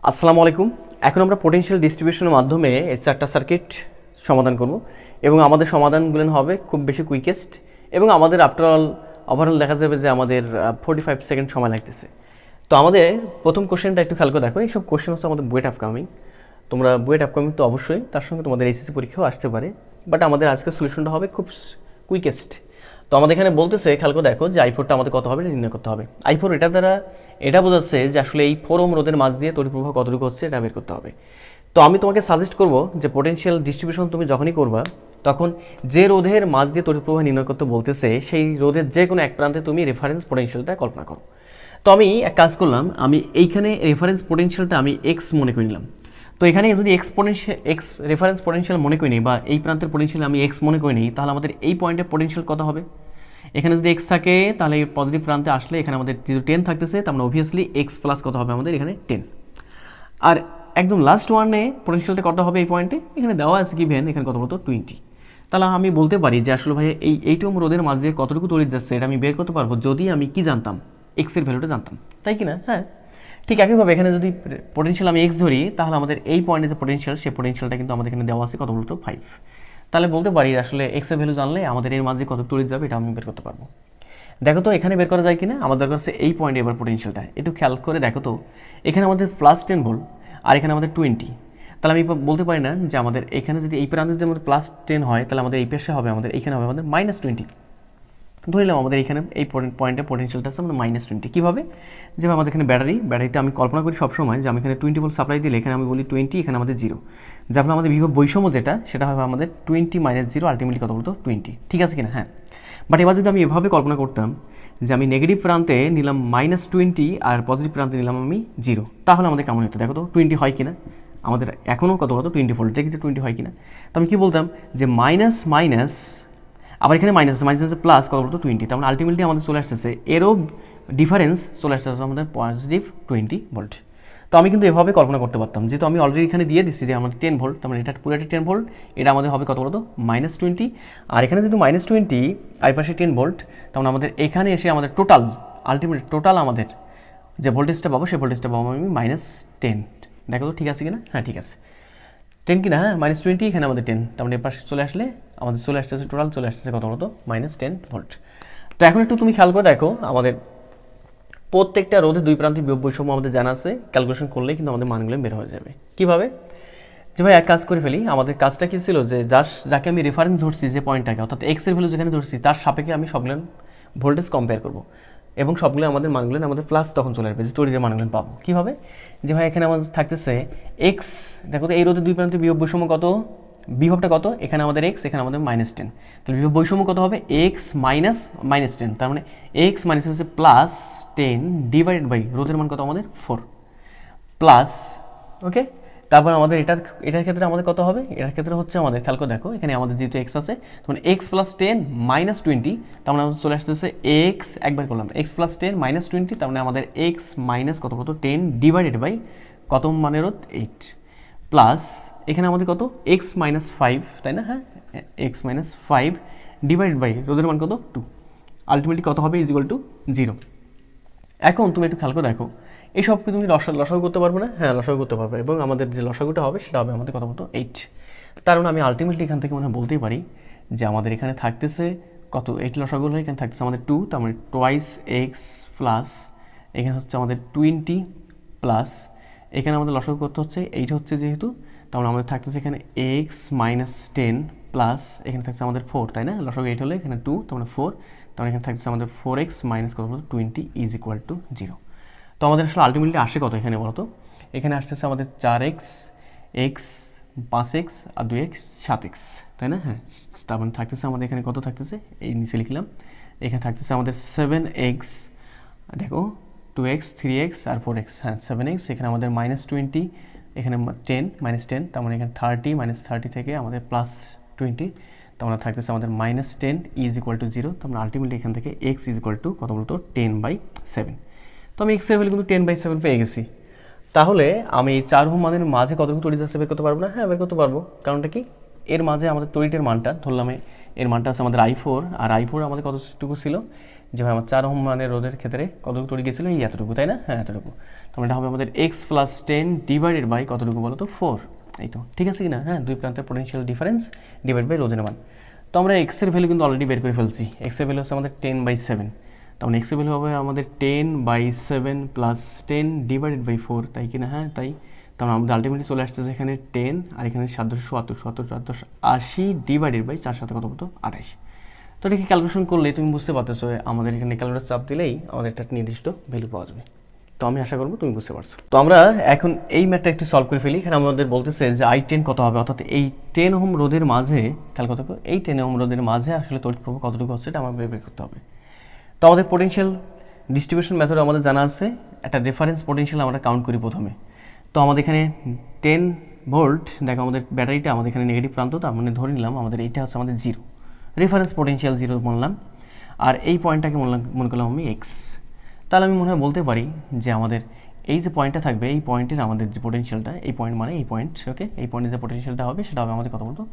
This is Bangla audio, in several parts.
আসসালামু আলাইকুম। এখন আমরা পোটেনশিয়াল ডিস্ট্রিবিউশনের মাধ্যমে এই চারটা সার্কিট সমাধান করব এবং আমাদের সমাধানগুলো হবে খুব বেশি কুইকেস্ট এবং আমাদের ওভারঅল দেখা যাবে যে আমাদের 45 সেকেন্ড সময় লাগতেছে। তো আমাদের প্রথম কোশ্চেনটা একটু খেয়াল করে দেখো। এইসব কোশ্চেন হচ্ছে আমাদের বুয়েট আপকামিং, তোমরা বুয়েট আপকামিং তো অবশ্যই, তার সঙ্গে তোমাদের এইচএসসি পরীক্ষাও আসতে পারে, বাট আমাদের আজকের সলিউশনটা হবে খুব কুইকেস্ট। তো আমাদের এখানে বলতেছে খেয়াল করে দেখো যে i4টা আমাদের কত হবে নির্ণয় করতে হবে। i4 এটা দ্বারা এটা বোঝাচ্ছে যে আসলে এই 4 ওহম রোধের মাঝ দিয়ে তড়িৎ প্রবাহ কতটুকু হচ্ছে এটা বের করতে হবে। তো আমি তোমাকে সাজেস্ট করব যে পোটেনশিয়াল ডিস্ট্রিবিউশন তুমি যখনই করবা তখন যে রোধের মাঝ দিয়ে তড়িৎ প্রবাহ নির্ণয় করতে বলতেছে সেই রোধের যে কোনো এক প্রান্তে তুমি রেফারেন্স পোটেনশিয়ালটা কল্পনা করো। তো আমি এক কাজ করলাম, আমি এইখানে রেফারেন্স পোটেনশিয়ালটা আমি এক্স মনে করে নিলাম। তো এখানে যদি এক্স রেফারেন্স পোটেনশিয়াল মনে করি নিই বা এই প্রান্তের পোটেনশিয়াল আমি এক্স মনে করি নিই, তাহলে আমাদের এই পয়েন্টের পোটেনশিয়াল কত হবে? এখানে যদি এক্স থাকে তাহলে পজিটিভ প্রান্তে আসলে এখানে আমাদের যেহেতু 10 থাকতেছে, তার মানে অবভিয়াসলি এক্স প্লাস কত হবে আমাদের এখানে 10। আর একদম লাস্ট ওয়ানে পোটেনশিয়ালটা কত হবে এই পয়েন্টে? এখানে দেওয়া আছে গিভেন, এখানে কত বলতো 20। তাহলে আমি বলতে পারি যে আসলে ভাই এই 8 ওহম রোধের মাঝ দিয়ে কতটুকু তড়িৎ যাচ্ছে এটা আমি বের করতে পারবো যদি আমি কি জানতাম, এক্সের ভ্যালুটা জানতাম, তাই কি না? হ্যাঁ, ঠিক একইভাবে এখানে যদি পোটেনশিয়াল আমি এক্স ধরি তাহলে আমাদের এই পয়েন্টে যে পোটেনশিয়াল সেই পোটেনশিয়ালটা কিন্তু আমাদের এখানে দেওয়া আছে কত বলতো 5। তাহলে বলতে পারি আসলে এক্সের ভ্যালু জানলে আমাদের এর মাঝে কত তড়িৎ যাবে এটা আমি বের করতে পারবো। দেখো তো এখানে বের করা যায় কিনা। আমার দরকার হচ্ছে এই পয়েন্টে এবার পোটেনশিয়ালটা একটু খেয়াল করে দেখো তো। এখানে আমাদের প্লাস 10 ভোল্ট আর এখানে আমাদের 20। তাহলে আমি বলতে পারি না যে আমাদের এখানে যদি এই প্রান্তে যদি আমাদের প্লাস 10 হয় তাহলে আমাদের এই পেশে হবে আমাদের এখানে হবে আমাদের -20। ধরলাম আমাদের এখানে এই পয়েন্টে পোটেনশিয়ালটা আছে আমাদের -20। কীভাবে? যেভাবে আমাদের এখানে ব্যাটারিতে আমি কল্পনা করি সবসময় যে আমি এখানে 20 ভোল্ট সাপ্লাই দিলে এখানে আমি বলি 20, এখানে আমাদের 0, যার ফলে আমাদের বিভব বৈষম্য যেটা সেটা হবে আমাদের 20 - 0 আলটিমেটলি কত বলতো 20। ঠিক আছে কিনা? হ্যাঁ। বাট এবার যদি আমি এভাবে কল্পনা করতাম যে আমি নেগেটিভ প্রান্তে নিলাম -20 আর পজিটিভ প্রান্তে নিলাম আমি 0, তাহলে আমাদের কেমন হতো? দেখো তো 20 হয় কিনা। আমাদের এখনও কত 20 ভোল্ট, দেখি 20 হয় কিনা। তো আমি কী বলতাম যে মাইনাস মাইনাস, আবার এখানে মাইনাস আছে প্লাস কত বলতো 20, তার মানে আলটিমেটলি আমাদের চলে আসতেছে এরও ডিফারেন্স চলে আসতেছে আমাদের পজিটিভ 20 ভোল্ট। তো আমি কিন্তু এভাবে কল্পনা করতে পারতাম, যেহেতু আমি অলরেডি এখানে দিয়ে দিচ্ছি যে আমাদের 10 ভোল্ট, তার মানে এটা পুরোটা 10 ভোল্ট, এটা আমাদের হবে কত বলতো -20। আর এখানে যেহেতু -20 আর পাশে 10 ভোল্ট, তার মানে আমাদের এখানে এসে আমাদের টোটাল আমাদের যে ভোল্টেজটা পাবো সেই ভোল্টেজটা পাবো আমি -10। দেখো তো ঠিক আছে কিনা? হ্যাঁ ঠিক আছে, 10 কিনা? হ্যাঁ -20, এখানে আমাদের 10, তার মানে এর পাশে চলে আসলে আমাদের চলে আসতেছে টোটাল চলে আসতেছে কত বলতো -10 ভোল্ট। তো এখন একটু তুমি খেয়াল করে দেখো, আমাদের প্রত্যেকটা রোধে দুই প্রান্তিক বিভব বৈষম্য আমাদের জানা আছে, ক্যালকুলেশন করলেই কিন্তু আমাদের মানগুলো বের হয়ে যাবে। কীভাবে? যে ভাই এক কাজ করে ফেলি, আমাদের কাজটা কী ছিল যে যাকে আমি রেফারেন্স ধরছি যে পয়েন্টটাকে, অর্থাৎ এক্সের ভ্যালু যেখানে ধরছি তার সাপেক্ষে আমি সবগুলো ভোল্টেজ কম্পেয়ার করবো এবং সবগুলো আমাদের মানগুলো আমাদের প্লাস তখন চলে আসবে, যে তড়িতের মানগুলো পাবো। কীভাবে? যে ভাই এখানে আমাদের থাকতেছে এক্স, দেখো তো এই রোধের দুই প্রান্তে বিভব বৈষম্য কত, বিভবটা কত, এখানে আমাদের এক্স, এখানে আমাদের -10, তাহলে বিভব বৈষম্য কত হবে এক্স -10, তার মানে এক্স মাইনাস হচ্ছে +10 ডিভাইডেড বাই রোধের মান কত আমাদের 4 প্লাস, ওকে। তারপর আমাদের এটার ক্ষেত্রে আমাদের কত হবে? এটার ক্ষেত্রে হচ্ছে আমাদের খেয়াল করে দেখো, এখানে আমাদের যেহেতু এক্স আছে তখন এক্স +10 -20, তার মানে আমাদের চলে আসতেছে এক্স, একবার করলাম এক্স +10 -20, তার মানে আমাদের এক্স মাইনাস কত 10 ডিভাইডেড বাই কত মানের রোধ 8 প্লাস এখানে আমাদের কত এক্স -5, তাই না? হ্যাঁ, এক্স -5 ডিভাইডেড বাই রোধের মান কত 2, আলটিমেটলি কত হবে =0। এখন তুমি একটু খেয়াল করে দেখো, এই সবকে তুমি লসাগু করতে পারবে না? হ্যাঁ লসাগু করতে পারবে, এবং আমাদের যে লসাগুটা হবে সেটা হবে আমাদের কত বলতো 8। তার মানে আমি আলটিমেটলি এখান থেকে মনে হয় বলতেই পারি যে আমাদের এখানে থাকতেছে কত 8 লসাগু হলে এখানে থাকতেছে আমাদের 2, তার মানে টোয়াইস এক্স প্লাস এখানে হচ্ছে আমাদের 20 প্লাস এখানে আমাদের লসাগু করতে হচ্ছে 8 হচ্ছে যেহেতু, তাহলে আমাদের থাকতেছে এখানে এক্স -10 প্লাস এখানে থাকছে আমাদের 4, তাই না? লসাগু 8 হলে এখানে 2, তার মানে 4, তার মানে এখানে থাকছে আমাদের 4x মাইনাস কত বলতো 20 = 0। তো আমাদের আসলে আলটিমেটলি আসে কত এখানে বলতো? এখানে আসতেছে আমাদের 4x, এক্স 5x আর 2x 7x, তাই না? হ্যাঁ, তার মানে থাকতেছে আমাদের এখানে কত থাকতেছে, এই নিচে লিখলাম, এখানে থাকতেছে আমাদের 7x, দেখো 2x 3x আর 4x, হ্যাঁ 7x, এখানে আমাদের -20, এখানে 10 -10, তার মানে এখানে 30 -30 থেকে আমাদের +20, তার মানে থাকতেছে আমাদের -10 = 0, তার মানে আলটিমেটলি এখান থেকে x = কত বলতো 10/7। তো আমি x এর ভ্যালু কিন্তু 10/7 পেয়ে গেছি। তাহলে আমি 4 ওহম মানের মাঝে কতটুকু তড়িৎ আছে বের করতে পারবো না? হ্যাঁ বের করতে পারবো। কারণটা কি? এর মাঝে আমাদের তড়িতের মানটা ধরলাম, এর মানটা আছে আমাদের i4, আর i4 আমাদের কতটুকু ছিল যে ভাই আমার 4 ওহম মানের রোধের ক্ষেত্রে কতটুকু তড়িৎ গেছিলো, এই এতটুকু, তাই না? হ্যাঁ, এতটুকু। তাহলে এটা হবে আমাদের x প্লাস 10 ডিভাইডেড বাই কতটুকু বলো তো 4। এই তো ঠিক আছে কি না? হ্যাঁ, দুই প্রান্তের পোটেনশিয়াল ডিফারেন্স ডিভাইড বাই রোধের মান। তো আমরা x এর ভ্যালু কিন্তু অলরেডি বের করে ফেলছি। x এর ভ্যালু হচ্ছে আমাদের 10/7। তখন x এর ভ্যালু হবে আমাদের 10/7 প্লাস 10 ডিভাইডেড বাই 4, তাই কি না? হ্যাঁ, তাই। তাহলে আমাদের আলটিমেটলি চলে আসতেছে এখানে 10 আর এখানে 780 ডিভাইডেড বাই 4 সাথে কত কত 28। তো এটাকে ক্যালকুলেশন করলে তুমি বুঝতে পারতেছো আমাদের এখানে ক্যালকুলেটর চাপ দিলেই আমাদের একটা নির্দিষ্ট ভ্যালু পাওয়া যাবে। তো আমি আশা করবো তুমি বুঝতে পারছো। তো আমরা এখন এই ম্যাথটা একটু সলভ করে ফেলি। এখানে আমাদের বলতেছে যে I10 কত হবে, অর্থাৎ এই 10 ওহম রোধের মাঝে খেয়াল কত, এই 10 ওহম রোধের মাঝে আসলে তড়িৎ প্রবাহ কতটুকু হচ্ছে এটা আমাদের বের করতে হবে। তো আমাদের পোটেনশিয়াল ডিস্ট্রিবিউশন মেথড আমাদের জানা আছে, একটা রেফারেন্স পোটেনশিয়াল আমরা কাউন্ট করি প্রথমে। তো আমাদের এখানে 10 ভোল্ট, দেখো আমাদের ব্যাটারিটা আমাদের এখানে নেগেটিভ প্রান্ত, তার মানে ধরে নিলাম আমাদের এইটা হচ্ছে আমাদের 0, রেফারেন্স পোটেনশিয়াল 0 বললাম। আর এই পয়েন্টটাকে মনে করলাম আমি x। তাহলে আমি মনে হয় বলতে পারি যে আমাদের এই যে পয়েন্টটা থাকবে, এই পয়েন্টের আমাদের যে পোটেনশিয়ালটা, এই পয়েন্ট মানে এই পয়েন্ট, ওকে, এই পয়েন্টের যে পোটেনশিয়ালটা হবে সেটা হবে আমাদের কত বলতো,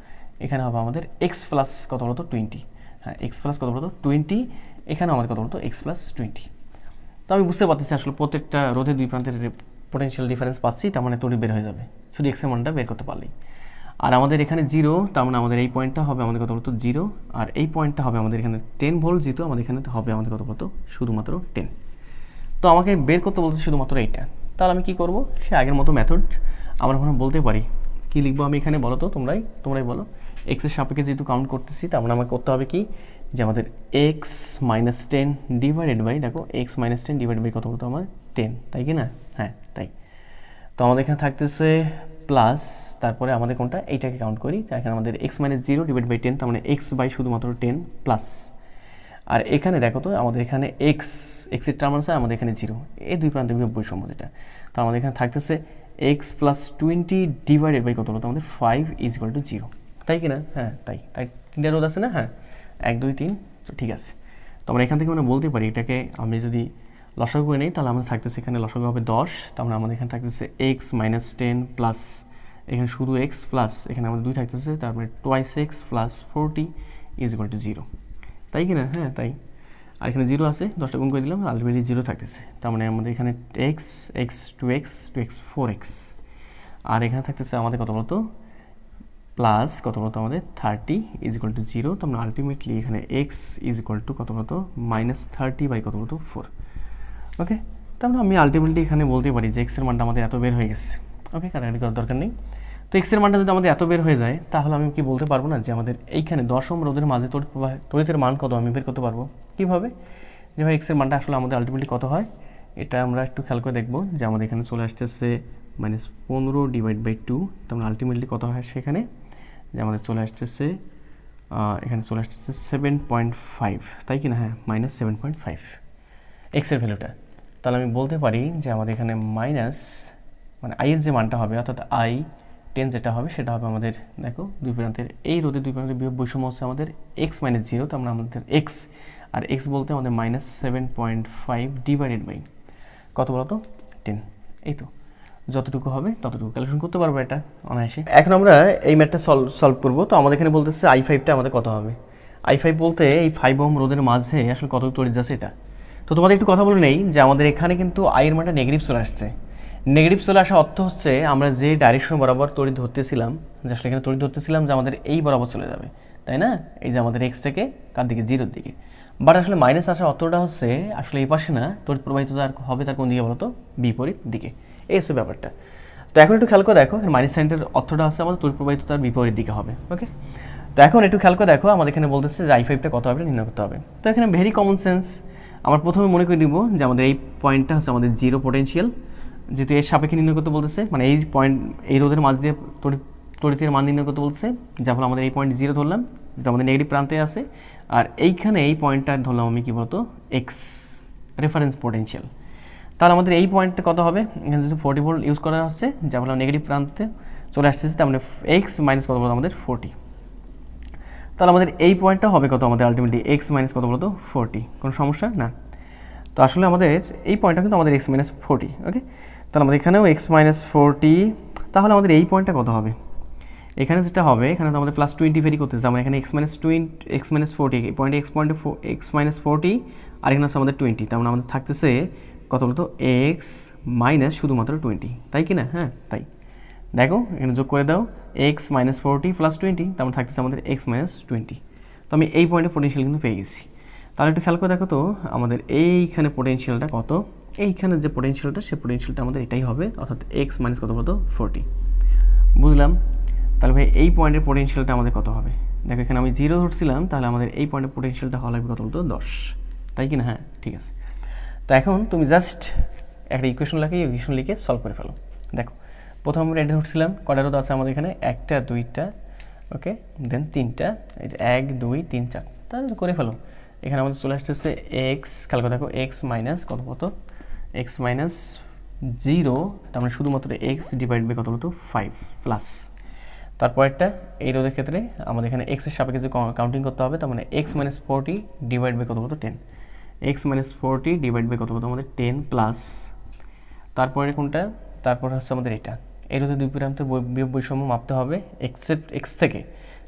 এখানে হবে আমাদের x প্লাস কত বলতো 20। হ্যাঁ, x প্লাস কত বলতো 20, এখানে আমাদের কত বলতো x প্লাস 20। তো আমি বুঝতে পারতেছি আসলে প্রত্যেকটা রোধের দুই প্রান্তের পোটেনশিয়াল ডিফারেন্স পাচ্ছি, তার মানে তড়িৎ বের হয়ে যাবে শুধু x এর মানটা বের করতে পারলেই। আর আমাদের এখানে 0, তার মানে আমাদের এই পয়েন্টটা হবে আমাদের কত বলতো 0, আর এই পয়েন্টটা হবে আমাদের এখানে 10 ভোল্ট, যেহেতু আমাদের এখানে হবে আমাদের কত বলতো শুধুমাত্র 10। তো আমাকে বের করতে বলতে শুধুমাত্র এইটা। তাহলে আমি কি করব, সে আগের মতো মেথড আমরা এখন বলতে পারি। কি লিখবো আমি এখানে বলো তো, তোমরাই বলো। x এর সাপেক্ষে যেহেতু কাউন্ট করতেছি, তার মানে আমাকে করতে হবে কি, যে আমাদের x মাইনাস 10 ডিভাইডেড বাই, দেখো x মাইনাস 10 ডিভাইডেড বাই কত বলতো আমার 10, তাই কি না? হ্যাঁ, তাই। তো আমাদের এখানে থাকতেছে প্লাস, তারপরে আমাদের কোনটা, এইটাকে কাউন্ট করি। এখানে আমাদের x মাইনাস 0 ডিভাইড বাই 10, তার মানে x বাই শুধুমাত্র 10 প্লাস। আর এখানে দেখো তো আমাদের এখানে x এর টার্ম আছে, আমাদের এখানে 0, এই দুই প্রান্তের বিভব বৈষম্য যেটা। তো আমাদের এখানে থাকতেছে x প্লাস 20 ডিভাইডেড বাই কত বলতো আমাদের 5 ইজ ইকুয়াল টু 0, তাই কি না? হ্যাঁ, তাই। তিনটা রোধ আছে না? হ্যাঁ, 1 2 3, তো ঠিক আছে। তো আমরা এখান থেকে আমরা বলতে পারি, এটাকে আমি যদি লসাগু করে নিই, তাহলে আমাদের থাকতেছে এখানে লসাগু হবে 10, তারপরে আমাদের এখানে থাকতেছে x মাইনাস 10 প্লাস এখানে শুধু x প্লাস এখানে আমাদের 2 থাকতেছে, তারপরে twice x plus 40 is equal two 0, তাই কি না? হ্যাঁ, তাই। আর এখানে 0 আছে, 10টা গুণ করে দিলাম, আলটিমেটলি 0 থাকতেছে। তার মানে আমাদের এখানে x 2x 4x, আর এখানে থাকতেছে আমাদের কত বলতো প্লাস কত বলতো আমাদের 30 ইজ ইকুয়াল টু 0। তো আমরা আলটিমেটলি এখানে x ইজ ইকুয়াল টু কত বলতো মাইনাস 30 বাই কত বলতো 4, ওকে। তারপরে আমি আলটিমেটলি এখানে বলতে পারি যে x এর মানটা আমাদের এত বের হয়ে গেছে, ওকে, কাটাকাটি করার দরকার নেই। তো x এর মানটা যদি আমাদের এত বের হয়ে যায়, তাহলে আমি কি বলতে পারবো না যে আমাদের এইখানে 10 ওহম রোধের মাঝে তড়িতের মান কত আমি বের করতে পারবো? কীভাবে? যে ভাই x এর মানটা আসলে আমাদের আলটিমেটলি কত হয়, এটা আমরা একটু খেয়াল করে দেখবো। যে আমাদের এখানে চলে আসতেছে মাইনাস 15 ডিভাইড বাই 2, তাহলে আলটিমেটলি কত হয় সেখানে, যে আমাদের চলে আসতেছে এখানে চলে আসতেছে 7.5, তাই কি না? হ্যাঁ, মাইনাস 7.5 x এর ভ্যালুটা। তাহলে আমি বলতে পারি যে আমাদের এখানে মাইনাস মানে i এর যে মানটা হবে, অর্থাৎ I10 যেটা হবে সেটা হবে আমাদের, দেখো দুই প্রান্তের এই রোধের দুই প্রান্তের বিভব বৈষম্য হচ্ছে আমাদের x মাইনাস 0, তো আমরা আমাদের x, আর x বলতে আমাদের মাইনাস 7.5 ডিভাইডেড বাই কত বলতো 10। এই তো যতটুকু হবে ততটুকু ক্যালকুলেশন করতে পারবো এটা অনায়াসে। এখন আমরা এই ম্যাথটা সলভ করবো। তো আমাদের এখানে বলতেছে I5টা আমাদের কত হবে। I5 বলতে এই 5 ওহম রোধের মাঝে আসলে কত তড়িৎ যাচ্ছে এটা। তো তোমাদের একটু কথা বলে নেই যে আমাদের এখানে কিন্তু I এর মানটা নেগেটিভ চলে আসছে। নেগেটিভ চলে আসার অর্থ হচ্ছে আমরা যে ডাইরেকশন বরাবর তড়িৎ ধরতেছিলাম, যে আসলে এখানে তড়িৎ ধরতেছিলাম যে আমাদের এই বরাবর চলে যাবে, তাই না? এই যে আমাদের x থেকে কার দিকে, 0-র দিকে। বাট আসলে মাইনাস আসার অর্থটা হচ্ছে আসলে এই পাশে না, তড়িৎ প্রবাহিত তার হবে তার কোন দিকে বলতো, বিপরীত দিকে। এই হচ্ছে ব্যাপারটা। তো এখন একটু খেয়াল করে দেখো, মাইনাস সাইনটার অর্থটা হচ্ছে আমাদের তড়িৎ প্রবাহিত তার বিপরীত দিকে হবে, ওকে। তো এখন একটু খেয়াল করে দেখো, আমাদের এখানে বলতেছে যে I5টা কত হবে নির্ণয় করতে হবে। তো এখানে ভেরি কমন সেন্স, আমরা প্রথমে মনে করে নিব যে আমাদের এই পয়েন্টটা হচ্ছে আমাদের 0 পোটেনশিয়াল, যেহেতু এর সাপেক্ষে নির্ণয় করতে বলতেছে, মানে এই পয়েন্ট এই রোধের মাঝ দিয়ে তড়িতের মান নির্ণয় করতে বলতেছে, যার ফলে আমাদের এই পয়েন্ট 0 ধরলাম, যেটা আমাদের নেগেটিভ প্রান্তে আছে। আর এইখানে এই পয়েন্টটা ধরলাম আমি কি বলতো x, রেফারেন্স পোটেনশিয়াল। তাহলে আমাদের এই পয়েন্টটা কত হবে, এখানে যদি 40 ভোল্ট ইউজ করা হচ্ছে, যার ফলে নেগেটিভ প্রান্তে চলে আসতেছে, তার মানে x মাইনাস কত বলতো আমাদের 40। তাহলে আমাদের এই পয়েন্টটা হবে কত আমাদের আলটিমেটলি x মাইনাস কত বলতো 40, কোনো সমস্যা না। তো আসলে আমাদের এই পয়েন্টটা কিন্তু আমাদের x মাইনাস 40, ওকে। তাহলে আমাদের এখানেও x মাইনাস 40, তাহলে আমাদের এই পয়েন্টটা কত হবে, এখানে যেটা হবে, এখানে তো আমাদের প্লাস 20 ভেরি করতেছে, আমরা এখানে x মাইনাস 40 এই পয়েন্টে x মাইনাস 40 আর এখানে আছে আমাদের 20, তার মানে আমাদের থাকতেছে কত বলতো এক্স মাইনাস শুধুমাত্র 20, তাই কি না? হ্যাঁ তাই। দেখো এখানে যোগ করে দাও এক্স মাইনাস 40 প্লাস 20, তার মানে থাকতেছে আমাদের এক্স মাইনাস 20। তো আমি এই পয়েন্টে পোটেনশিয়াল কিন্তু পেয়ে গেছি। তাহলে একটু খেয়াল করে দেখো তো আমাদের এইখানে পোটেনশিয়ালটা কত, এইখানে যে পোটেনশিয়ালটা সে পোটেনশিয়ালটা আমাদের এটাই হবে, অর্থাৎ এক্স মাইনাস কত বলতো 40। বুঝলাম। তাহলে ভাই এই পয়েন্টের পোটেনশিয়ালটা আমাদের কত হবে? দেখো এখানে আমি 0 ধরছিলাম, তাহলে আমাদের এই পয়েন্টের পোটেনশিয়ালটা হওয়া লাগবে কত বলতো 10, তাই কি না? হ্যাঁ ঠিক আছে। তো এখন তুমি জাস্ট একটা ইকুয়েশন লিখে সলভ করে ফেলো। দেখো প্রথম আমরা এটা ধরছিলাম, কয়টা রোধ আছে আমাদের এখানে? একটা, দুইটা, ওকে, দেন তিনটা, এই যে 1 2 3 4, তাহলে করে ফেলো। এখানে আমাদের চলে আসতেছে এক্স, খেয়াল করে দেখো এক্স মাইনাস কত এক্স মাইনাস 0, তার মানে শুধুমাত্র এক্স ডিভাইড বাই কত বলতো 5 প্লাস তারপরটা এই রোধের ক্ষেত্রে আমাদের এখানে এক্সের সাপেক্ষে যে কাউন্টিং করতে হবে, তার মানে এক্স মাইনাস 40 ডিভাইড বাই কত বলতো 10, এক্স মাইনাস 40 ডিভাইড বাই কত বলতো আমাদের 10 প্লাস তারপরে কোনটা? তারপর হচ্ছে আমাদের এটা এই রোধের দুই প্রান্তে বৈষম্য মাপতে হবে এক্স থেকে।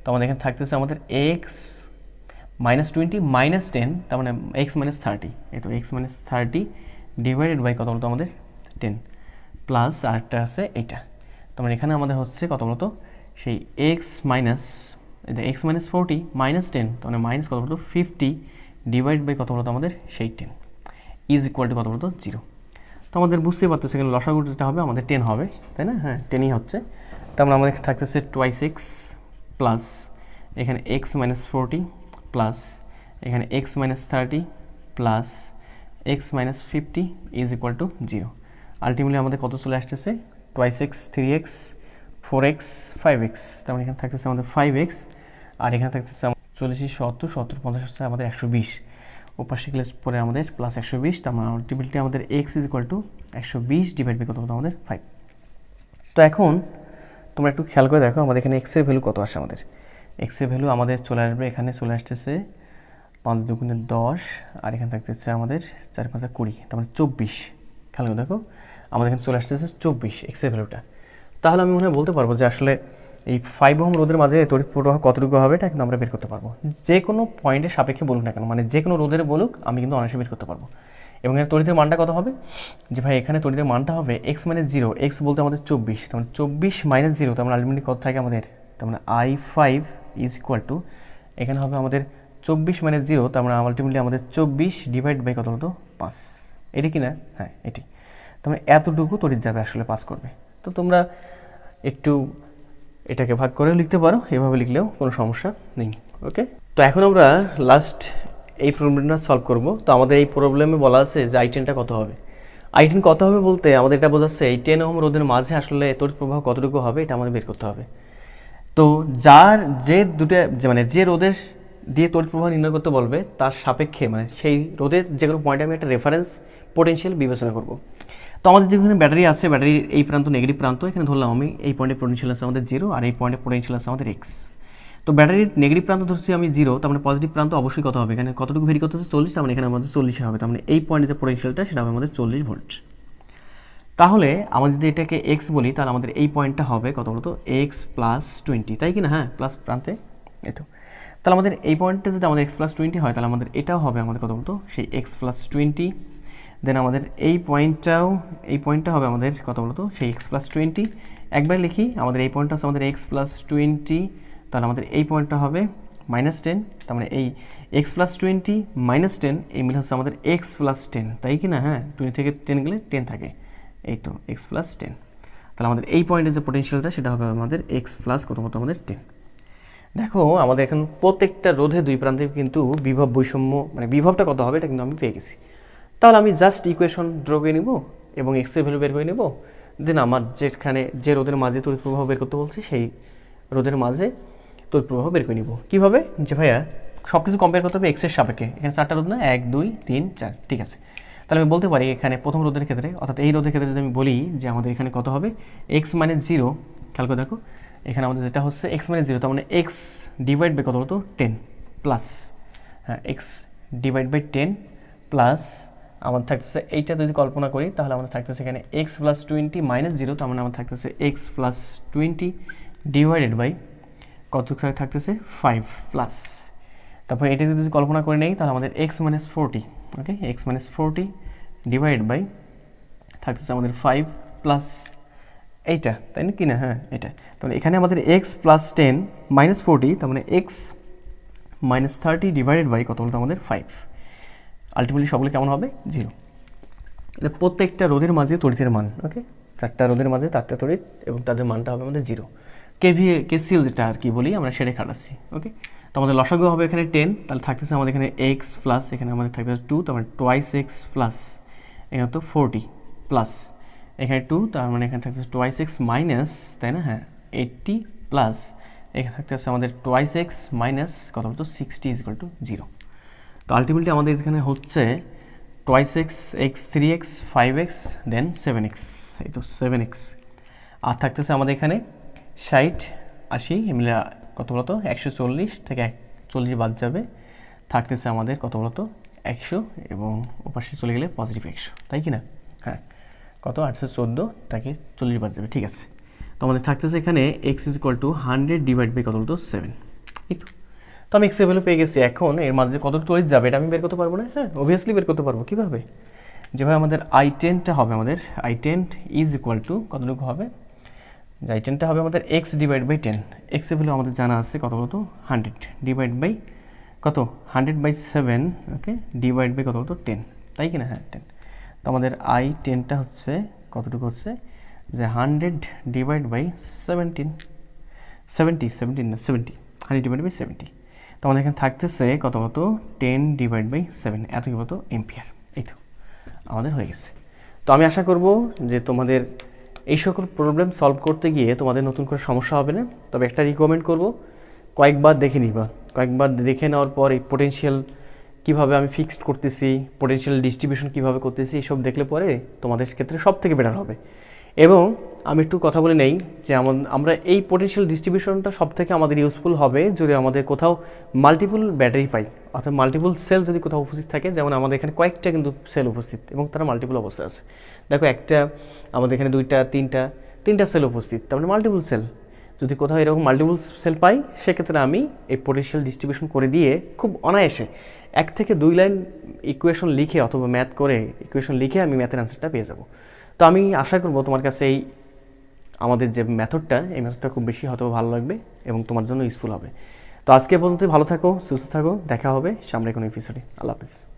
তো আমাদের এখানে থাকতেছে আমাদের এক্স মাইনাস 20 মাইনাস 10, তার মানে এক্স মাইনাস 30, এই তো এক্স মাইনাস 30 ডিভাইডেড বাই কত বলতো আমাদের 10 প্লাস আরেকটা আছে এইটা। তার মানে এখানে আমাদের হচ্ছে কত বলতো সেই এক্স মাইনাস 40 মাইনাস 10, তার মানে মাইনাস কত বলতো 50 ডিভাইড বাই কত বলতো আমাদের সেই 10 ইজ ইকুয়াল টু কত বলতো 0। তো আমাদের বুঝতেই পারতেছে এখানে লসাগু যেটা হবে আমাদের 10 হবে, তাই না? হ্যাঁ 10ই হচ্ছে। তার মানে আমাদের থাকতেছে টোয়াইস এক্স প্লাস এখানে এক্স মাইনাস 40 প্লাস এখানে x minus 30 plus x minus 50 is equal two 0। Ultimately আমাদের কত চলে আসতেছে? Twice x 3x 4x 5x, তার মানে এখানে থাকতেছে আমাদের 5x, আর এখানে থাকতেছে 40 70 70 50 হচ্ছে আমাদের 120, ওপাশে ক্লাস পরে আমাদের প্লাস 120, তার মানে আলটিমেটলি আমাদের x is equal to 120 divide by কত বলতো আমাদের 5। তো এখন তোমরা একটু খেয়াল করে দেখো আমাদের এখানে এক্সের ভ্যালু কত আসে? আমাদের এক্সের ভ্যালু আমাদের চলে আসবে, এখানে চলে আসতেছে 5 দুগুণে 10, আর এখানে থাকতেছে আমাদের 4 5 20, তার মানে 24। খেয়াল করে দেখো আমাদের এখানে চলে আসতেছে 24 এক্সের ভ্যালুটা। তাহলে আমি মনে হয় বলতে পারবো যে আসলে এই 5 ওহম রোধের মাঝে তড়িৎ প্রবাহ কতটুকু হবে এটা কিন্তু আমরা বের করতে পারবো, যে কোনো পয়েন্টের সাপেক্ষে বলুক না কেন, মানে যে কোনো রোধের বলুক আমি কিন্তু অনায়াসে বের করতে পারবো। এবং এখানে তড়িতের মানটা কত হবে? যে ভাই এখানে তড়িতের মানটা হবে এক্স মাইনাস 0, এক্স বলতে আমাদের 24, তার মানে 24 মাইনাস 0, তার মানে আলটিমেটলি কত থাকে আমাদের? তার মানে I5 ইজ ইকুয়াল টু এখানে হবে আমাদের 24 মাইনাস 0, তার মানে আলটিমেটলি আমাদের 24 ডিভাইড বাই কত হতো 5, এটি কি না? হ্যাঁ এটি। তার মানে এতটুকু তড়িৎ যাবে আসলে পাস করবে। তো তোমরা একটু এটাকে ভাগ করেও লিখতে পারো, এভাবে লিখলেও কোনো সমস্যা নেই। ওকে, তো এখন আমরা লাস্ট এই প্রবলেমটা সলভ করব। তো আমাদের এই প্রবলেমে বলা আছে যে I10টা কত হবে। I10 কত হবে বলতে আমাদের এটা বোঝাচ্ছে এই 10 ওহম রোধের মাঝে আসলে তড়িৎ প্রবাহ কতটুকু হবে এটা আমাদের বের করতে হবে। তো যার যে দুটো মানে যে রোধের দিয়ে তড়িৎ প্রবাহ নির্ণয় করতে বলবে তার সাপেক্ষে মানে সেই রোধের যে কোনো পয়েন্টে আমি একটা রেফারেন্স পোটেনশিয়াল বিবেচনা করব। তো আমাদের যেখানে ব্যাটারি আছে, ব্যাটারির এই প্রান্ত নেগেটিভ প্রান্ত, এখানে ধরলাম আমি এই পয়েন্টে পোটেনশিয়াল আছে আমাদের 0, আর এই পয়েন্টে পোটেনশিয়াল আছে আমাদের x। তো ব্যাটারির নেগেটিভ প্রান্ত ধরছি আমি 0, তার মানে পজিটিভ প্রান্ত অবশ্যই কত হবে? এখানে কতটুকু ভেরি করতেছে 40, তার মানে এখানে আমাদের 40 হবে, তার মানে এই পয়েন্টে যে পোটেনশিয়ালটা সেটা হবে আমাদের 40 ভোল্ট। তাহলে আমরা যদি এটাকে x বলি তাহলে আমাদের এই পয়েন্টটা হবে কত বলতো x প্লাস 20, তাই কি না? হ্যাঁ প্লাস প্রান্তে এই তো। তাহলে আমাদের এই পয়েন্টটা যদি আমাদের x প্লাস 20 হয় তাহলে আমাদের এটাও হবে আমাদের কত বলতো সেই x প্লাস 20, দেন আমাদের এই পয়েন্টটা হবে আমাদের কত বলতো সেই x প্লাস 20। একবার লিখি আমাদের এই পয়েন্টটা আছে আমাদের x প্লাস 20, তাহলে আমাদের এই পয়েন্টটা হবে -10, তার মানে এই x প্লাস 20 -10 এই মিল হচ্ছে আমাদের x প্লাস 10, তাই কি না? হ্যাঁ 20 থেকে 10 গেলে 10 থাকে, এই তো x প্লাস 10। তাহলে আমাদের এই পয়েন্টের যে পোটেনশিয়ালটা সেটা হবে আমাদের x প্লাস কত আমাদের 10। দেখো আমাদের এখন প্রত্যেকটা রোধে দুই প্রান্তে কিন্তু বিভব বৈষম্য মানে বিভবটা কত হবে এটা কিন্তু আমি পেয়ে গেছি। তাহলে আমি জাস্ট ইকুয়েশন ড্র করে নিব এবং এক্স এর ভ্যালু বের করে নেব, দেন আমার যেখানে যে রোধের মাঝে তড়িৎ প্রবাহ বের করতে বলছি সেই রোধের মাঝে তড়িৎ প্রবাহ বের করে নিব। কীভাবে? যে ভাইয়া সব কিছু কম্পেয়ার করতে হবে এক্সের সাপেক্ষে। এখানে 4টা রোধ না, 1 2 3 4, ঠিক আছে। তাহলে আমি বলতে পারি এখানে প্রথম রোধের ক্ষেত্রে অর্থাৎ এই রোধের ক্ষেত্রে যদি আমি বলি যে আমাদের এখানে কত হবে x মাইনাস 0, খেয়াল করে দেখো এখানে আমাদের যেটা হচ্ছে x মাইনাস 0, তার মানে x ডিভাইড বাই কত বলতো 10 প্লাস, হ্যাঁ x ডিভাইড বাই 10 প্লাস আমাদের থাকতেছে এইটা যদি কল্পনা করি তাহলে আমাদের থাকতেছে এখানে x প্লাস 20 মাইনাস 0, তার মানে আমাদের থাকতেছে x প্লাস 20 ডিভাইডেড বাই কত থাকতেছে 5 প্লাস, তারপর এটা যদি কল্পনা করে নেই তাহলে আমাদের x minus 40 okay, x minus 40 divide by থাকতেছে আমাদের 5 প্লাস এইটা, তাই না কি না? হ্যাঁ এটা। তাহলে এখানে আমাদের এক্স প্লাস 10 মাইনাস 40, তার মানে এক্স মাইনাস 30 ডিভাইডেড বাই কত বলতো আমাদের 5। আলটিমেটলি সবগুলো কেমন হবে? 0। এটা প্রত্যেকটা রোধের মাঝে তড়িতের মান। ওকে, 4টা রোধের মাঝে 4টা তড়িৎ এবং তাদের মানটা হবে আমাদের 0। কেসিএল যেটা আর কি বলি আমরা সেটাই খাটাচ্ছি। ওকে, তো আমাদের লসাগু হবে এখানে 10, তাহলে থাকতেছে আমাদের এখানে এক্স প্লাস এখানে আমাদের থাকতেছে 2, তার মানে টোয়াইস এক্স প্লাস এখানে তো 40 প্লাস এখানে 2, তার মানে এখানে থাকতেছে টোয়াইস এক্স মাইনাস, তাই না? হ্যাঁ 80 প্লাস এখানে থাকতেছে আমাদের টোয়াইস এক্স মাইনাস কত বলতো 60 ইজ ইকুয়াল টু 0। তো আলটিমেটলি আমাদের এখানে হচ্ছে twice x, x 3x, 5x, দেন 7x, এই তো 7x। আর থাকতেছে আমাদের এখানে 60 80 এমনি কত বলতো 140 থেকে 40 বাদ যাবে, থাকতেছে আমাদের কত বলতো 100 এবং ওপাশে চলে গেলে পজিটিভ 100, তাই কি না? হ্যাঁ, কত 814 তাকে 40 বাদ যাবে, ঠিক আছে। তো আমাদের থাকতেছে এখানে x is equal to 100 divide by কত বলতো 7, এই তো। তো আমি এক্স এর ভ্যালু পেয়ে গেছি। এখন এর মাঝে কত তড়িৎ যাবে এটা আমি বের করতে পারবো না? হ্যাঁ অবভিয়াসলি বের করতে পারবো। কীভাবে? যেভাবে আমাদের I10টা হবে, আমাদের I10 ইজ ইকুয়াল টু কতটুকু হবে, যে I10টা হবে আমাদের এক্স ডিভাইড বাই 10। এক্স এর ভ্যালু আমাদের জানা আছে কত বলতো 100 ডিভাইড বাই কত 100 বাই 7, ওকে, ডিভাইড বাই কত বলতো 10, তাই কি না? হ্যাঁ 10। তো আমাদের I10টা হচ্ছে কতটুকু হচ্ছে যে 100 ডিভাইড বাই 17 না 70, 100 ডিভাইড বাই 70। তো আমাদের এখানে থাকতেছে কত বলতো 10 ডিভাইড বাই 7, এত কি বলতো এম্পিয়ার। এই তো আমাদের হয়ে গেছে। তো আমি আশা করব যে তোমাদের এই সকল প্রবলেম সলভ করতে গিয়ে তোমাদের নতুন করে সমস্যা হবে না। তবে একটা রিকমেন্ড করব, কয়েকবার দেখে নিবা। কয়েকবার দেখে নেওয়ার পর এই পোটেনশিয়াল কীভাবে আমি ফিক্সড করতেছি, পোটেনশিয়াল ডিস্ট্রিবিউশন কীভাবে করতেছি, এসব দেখলে পরে তোমাদের ক্ষেত্রে সব থেকে বেটার হবে। এবং আমি একটু কথা বলে নেই যে আমরা এই পোটেনশিয়াল ডিস্ট্রিবিউশনটা সব থেকে আমাদের ইউজফুল হবে যদি আমাদের কোথাও মাল্টিপল ব্যাটারি পাই, অর্থাৎ মাল্টিপল সেল যদি কোথাও উপস্থিত থাকে। যেমন আমাদের এখানে কয়েকটা কিন্তু সেল উপস্থিত এবং তারা মাল্টিপল অবস্থায় আছে। দেখো একটা আমাদের এখানে 2টা 3টা সেল উপস্থিত, তার মানে মাল্টিপল সেল। যদি কোথাও এরকম মাল্টিপল সেল পাই সেক্ষেত্রে আমি এই পোটেনশিয়াল ডিস্ট্রিবিউশন করে দিয়ে খুব অনায়াসে 1 থেকে 2 লাইন ইকুয়েশন লিখে অথবা ম্যাথ করে ইকুয়েশন লিখে আমি ম্যাথের অ্যান্সারটা পেয়ে যাব। তো আমি আশা করব তোমার কাছে এই আমাদের যে মেথডটা, এই মেথডটা খুব বেশি হয়তো ভালো লাগবে এবং তোমার জন্য ইউজফুল হবে। তো আজকে পর্যন্ত ভালো থাকো, সুস্থ থাকো, দেখা হবে সামনে কোনো এপিসোডে। আল্লাহ হাফেজ।